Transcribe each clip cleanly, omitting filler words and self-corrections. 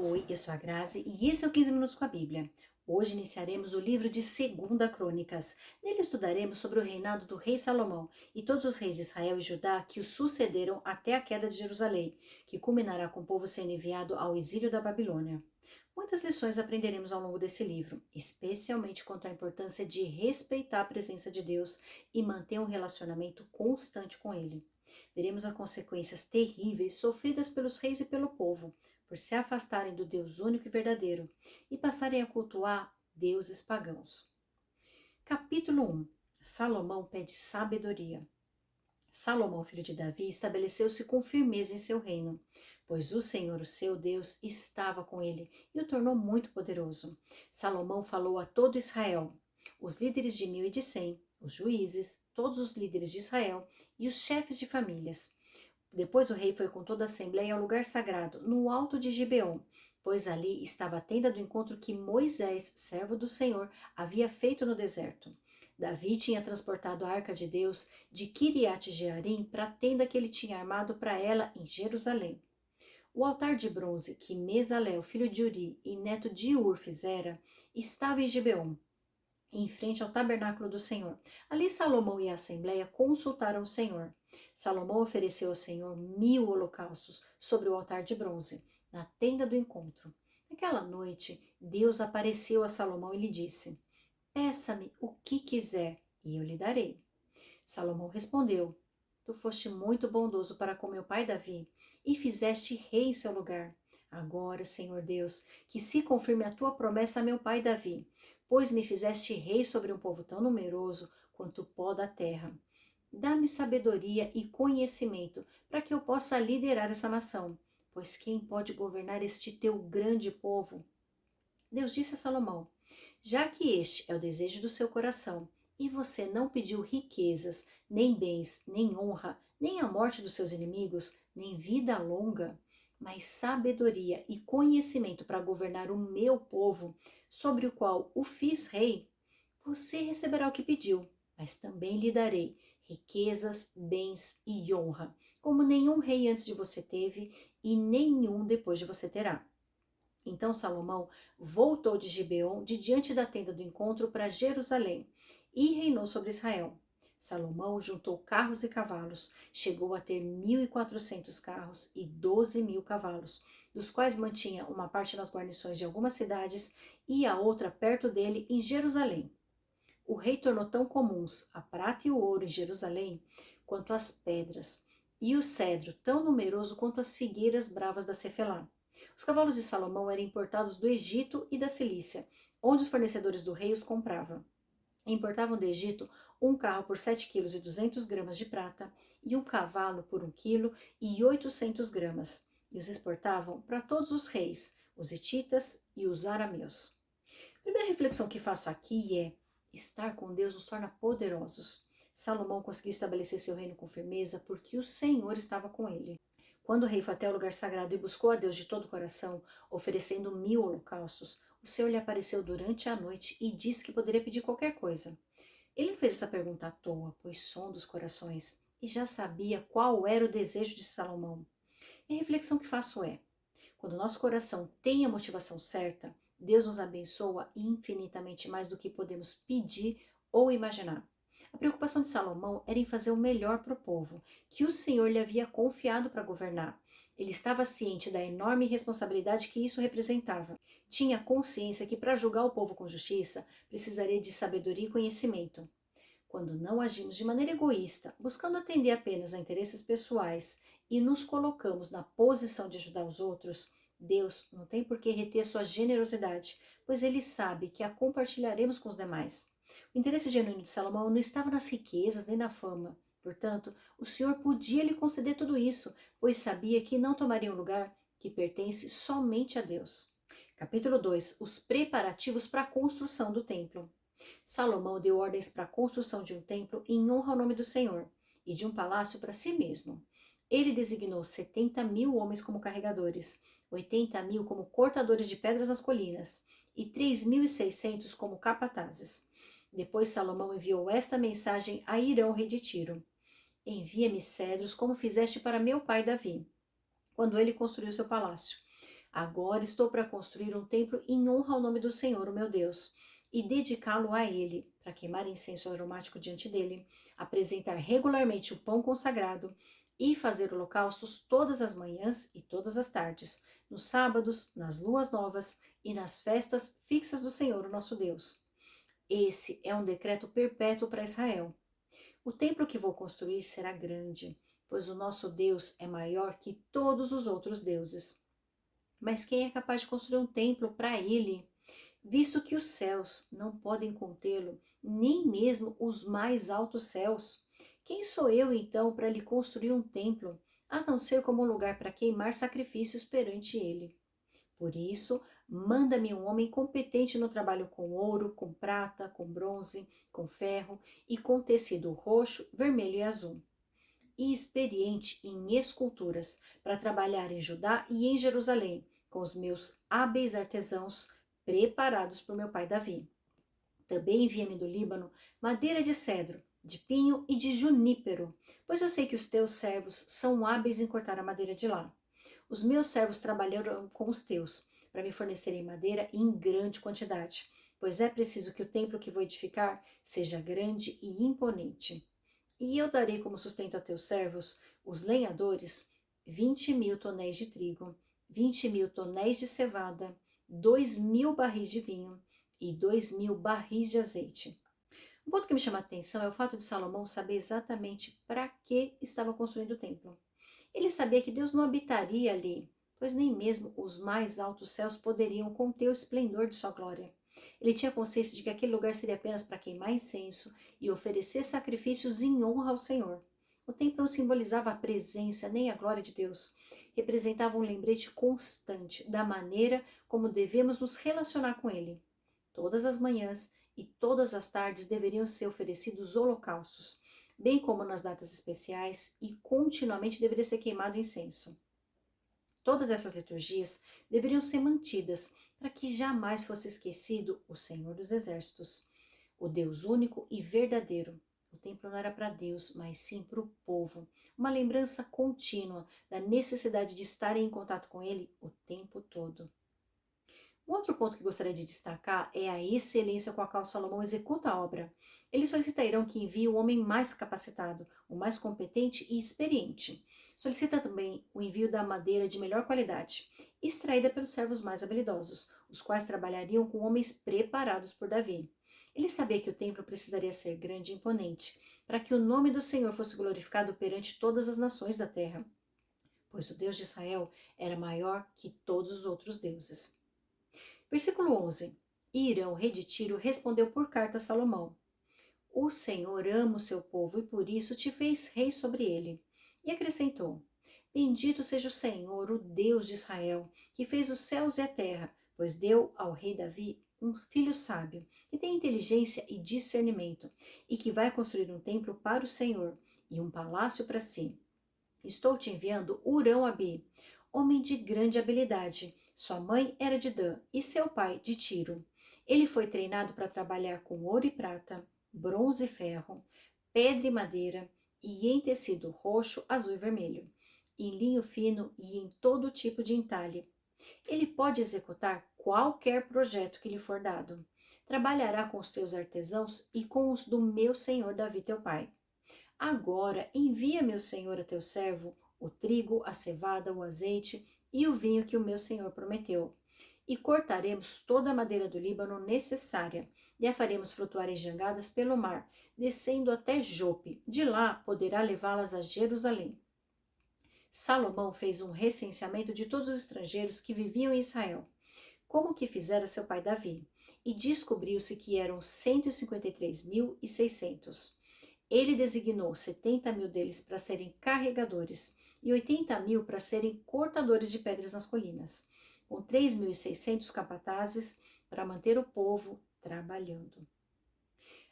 Oi, eu sou a Grazi e esse é o 15 Minutos com a Bíblia. Hoje iniciaremos o livro de 2 Crônicas. Nele estudaremos sobre o reinado do rei Salomão e todos os reis de Israel e Judá que o sucederam até a queda de Jerusalém, que culminará com o povo sendo enviado ao exílio da Babilônia. Muitas lições aprenderemos ao longo desse livro, especialmente quanto à importância de respeitar a presença de Deus e manter um relacionamento constante com Ele. Veremos as consequências terríveis sofridas pelos reis e pelo povo, por se afastarem do Deus único e verdadeiro e passarem a cultuar deuses pagãos. Capítulo 1. Salomão pede sabedoria. Salomão, filho de Davi, estabeleceu-se com firmeza em seu reino, pois o Senhor, o seu Deus, estava com ele e o tornou muito poderoso. Salomão falou a todo Israel, os líderes de 1000 e de 100, os juízes, todos os líderes de Israel e os chefes de famílias. Depois o rei foi com toda a assembleia ao lugar sagrado, no alto de Gibeon, pois ali estava a tenda do encontro que Moisés, servo do Senhor, havia feito no deserto. Davi tinha transportado a arca de Deus de Kiriat-Jearim para a tenda que ele tinha armado para ela em Jerusalém. O altar de bronze que Mesalel, filho de Uri e neto de Ur fizera, estava em Gibeon, em frente ao tabernáculo do Senhor. Ali Salomão e a assembleia consultaram o Senhor. Salomão ofereceu ao Senhor 1000 holocaustos sobre o altar de bronze, na tenda do encontro. Naquela noite, Deus apareceu a Salomão e lhe disse: Peça-me o que quiser, e eu lhe darei. Salomão respondeu: Tu foste muito bondoso para com meu pai Davi, e fizeste rei em seu lugar. Agora, Senhor Deus, que se confirme a tua promessa a meu pai Davi, pois me fizeste rei sobre um povo tão numeroso quanto o pó da terra. Dá-me sabedoria e conhecimento para que eu possa liderar essa nação, pois quem pode governar este teu grande povo? Deus disse a Salomão: Já que este é o desejo do seu coração, e você não pediu riquezas, nem bens, nem honra, nem a morte dos seus inimigos, nem vida longa, mas sabedoria e conhecimento para governar o meu povo, sobre o qual o fiz rei, você receberá o que pediu, mas também lhe darei riquezas, bens e honra, como nenhum rei antes de você teve e nenhum depois de você terá. Então Salomão voltou de Gibeon, de diante da tenda do encontro, para Jerusalém, e reinou sobre Israel. Salomão juntou carros e cavalos, chegou a ter 1400 carros e 12.000 cavalos, dos quais mantinha uma parte nas guarnições de algumas cidades e a outra perto dele em Jerusalém. O rei tornou tão comuns a prata e o ouro em Jerusalém quanto as pedras, e o cedro tão numeroso quanto as figueiras bravas da Cefelá. Os cavalos de Salomão eram importados do Egito e da Cilícia, onde os fornecedores do rei os compravam. Importavam do Egito um carro por 7,2 kg de prata e um cavalo por 1,8 kg, e os exportavam para todos os reis, os hititas e os arameus. A primeira reflexão que faço aqui é: estar com Deus nos torna poderosos. Salomão conseguiu estabelecer seu reino com firmeza porque o Senhor estava com ele. Quando o rei foi até o lugar sagrado e buscou a Deus de todo o coração, oferecendo 1000 holocaustos, o Senhor lhe apareceu durante a noite e disse que poderia pedir qualquer coisa. Ele não fez essa pergunta à toa, pois sonda os corações, e já sabia qual era o desejo de Salomão. E a reflexão que faço é: quando nosso coração tem a motivação certa, Deus nos abençoa infinitamente mais do que podemos pedir ou imaginar. A preocupação de Salomão era em fazer o melhor para o povo, que o Senhor lhe havia confiado para governar. Ele estava ciente da enorme responsabilidade que isso representava. Tinha consciência que para julgar o povo com justiça, precisaria de sabedoria e conhecimento. Quando não agimos de maneira egoísta, buscando atender apenas a interesses pessoais e nos colocamos na posição de ajudar os outros, Deus não tem por que reter sua generosidade, pois Ele sabe que a compartilharemos com os demais. O interesse genuíno de Salomão não estava nas riquezas nem na fama. Portanto, o Senhor podia lhe conceder tudo isso, pois sabia que não tomaria um lugar que pertence somente a Deus. Capítulo 2: Os preparativos para a construção do templo. Salomão deu ordens para a construção de um templo em honra ao nome do Senhor e de um palácio para si mesmo. Ele designou 70.000 homens como carregadores, 80.000 como cortadores de pedras nas colinas e 3.600 como capatazes. Depois Salomão enviou esta mensagem a Hirão, rei de Tiro: Envia-me cedros como fizeste para meu pai Davi, quando ele construiu seu palácio. Agora estou para construir um templo em honra ao nome do Senhor, o meu Deus, e dedicá-lo a ele, para queimar incenso aromático diante dele, apresentar regularmente o pão consagrado e fazer holocaustos todas as manhãs e todas as tardes, nos sábados, nas luas novas e nas festas fixas do Senhor, o nosso Deus. Esse é um decreto perpétuo para Israel. O templo que vou construir será grande, pois o nosso Deus é maior que todos os outros deuses. Mas quem é capaz de construir um templo para ele, visto que os céus não podem contê-lo, nem mesmo os mais altos céus? Quem sou eu então para lhe construir um templo, a não ser como um lugar para queimar sacrifícios perante ele? Por isso, manda-me um homem competente no trabalho com ouro, com prata, com bronze, com ferro e com tecido roxo, vermelho e azul, e experiente em esculturas, para trabalhar em Judá e em Jerusalém, com os meus hábeis artesãos preparados por meu pai Davi. Também envia-me do Líbano madeira de cedro, de pinho e de junípero, pois eu sei que os teus servos são hábeis em cortar a madeira de lá. Os meus servos trabalharão com os teus, para me fornecerem madeira em grande quantidade, pois é preciso que o templo que vou edificar seja grande e imponente. E eu darei como sustento a teus servos, os lenhadores, 20.000 tonéis de trigo, 20.000 tonéis de cevada, 2.000 barris de vinho e 2.000 barris de azeite. Um ponto que me chama a atenção é o fato de Salomão saber exatamente para que estava construindo o templo. Ele sabia que Deus não habitaria ali, pois nem mesmo os mais altos céus poderiam conter o esplendor de sua glória. Ele tinha consciência de que aquele lugar seria apenas para queimar incenso e oferecer sacrifícios em honra ao Senhor. O templo não simbolizava a presença nem a glória de Deus. Representava um lembrete constante da maneira como devemos nos relacionar com Ele. Todas as manhãs e todas as tardes deveriam ser oferecidos holocaustos, bem como nas datas especiais, e continuamente deveria ser queimado incenso. Todas essas liturgias deveriam ser mantidas para que jamais fosse esquecido o Senhor dos Exércitos, o Deus único e verdadeiro. O templo não era para Deus, mas sim para o povo. Uma lembrança contínua da necessidade de estarem em contato com Ele o tempo todo. Um outro ponto que gostaria de destacar é a excelência com a qual Salomão executa a obra. Ele solicita a Irão que envie o homem mais capacitado, o mais competente e experiente. Solicita também o envio da madeira de melhor qualidade, extraída pelos servos mais habilidosos, os quais trabalhariam com homens preparados por Davi. Ele sabia que o templo precisaria ser grande e imponente, para que o nome do Senhor fosse glorificado perante todas as nações da terra, pois o Deus de Israel era maior que todos os outros deuses. Versículo 11. Irão, rei de Tiro, respondeu por carta a Salomão: O Senhor ama o seu povo e por isso te fez rei sobre ele. E acrescentou: Bendito seja o Senhor, o Deus de Israel, que fez os céus e a terra, pois deu ao rei Davi um filho sábio, que tem inteligência e discernimento, e que vai construir um templo para o Senhor e um palácio para si. Estou te enviando Urão-Abi, homem de grande habilidade. Sua mãe era de Dan e seu pai de Tiro. Ele foi treinado para trabalhar com ouro e prata, bronze e ferro, pedra e madeira, e em tecido roxo, azul e vermelho, em linho fino e em todo tipo de entalhe. Ele pode executar qualquer projeto que lhe for dado. Trabalhará com os teus artesãos e com os do meu senhor Davi teu pai. Agora envia, meu senhor, a teu servo o trigo, a cevada, o azeite e o vinho que o meu senhor prometeu. E cortaremos toda a madeira do Líbano necessária, e a faremos flutuar em jangadas pelo mar, descendo até Jope. De lá poderá levá-las a Jerusalém. Salomão fez um recenseamento de todos os estrangeiros que viviam em Israel, como que fizera seu pai Davi, e descobriu-se que eram 153.600. Ele designou 70.000 deles para serem carregadores e 80.000 para serem cortadores de pedras nas colinas, com 3.600 capatazes para manter o povo trabalhando.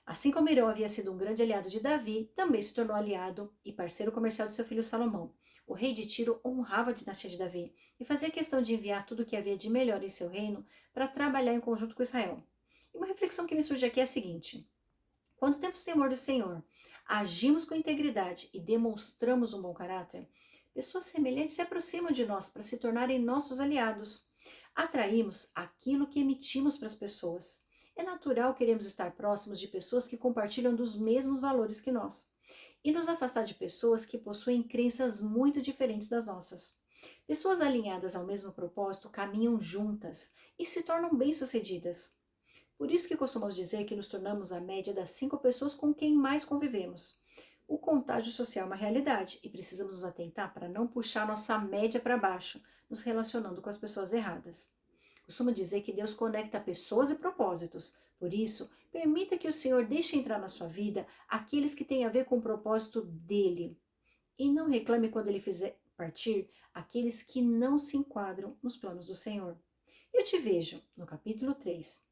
Assim como Irão havia sido um grande aliado de Davi, também se tornou aliado e parceiro comercial de seu filho Salomão. O rei de Tiro honrava a dinastia de Davi e fazia questão de enviar tudo o que havia de melhor em seu reino para trabalhar em conjunto com Israel. E uma reflexão que me surge aqui é a seguinte: quando temos temor do Senhor, agimos com integridade e demonstramos um bom caráter, pessoas semelhantes se aproximam de nós para se tornarem nossos aliados. Atraímos aquilo que emitimos para as pessoas. É natural queremos estar próximos de pessoas que compartilham dos mesmos valores que nós e nos afastar de pessoas que possuem crenças muito diferentes das nossas. Pessoas alinhadas ao mesmo propósito caminham juntas e se tornam bem-sucedidas. Por isso que costumamos dizer que nos tornamos a média das 5 pessoas com quem mais convivemos. O contágio social é uma realidade e precisamos nos atentar para não puxar nossa média para baixo, nos relacionando com as pessoas erradas. Costumo dizer que Deus conecta pessoas e propósitos. Por isso, permita que o Senhor deixe entrar na sua vida aqueles que têm a ver com o propósito dele. E não reclame quando ele fizer partir aqueles que não se enquadram nos planos do Senhor. Eu te vejo no capítulo 3.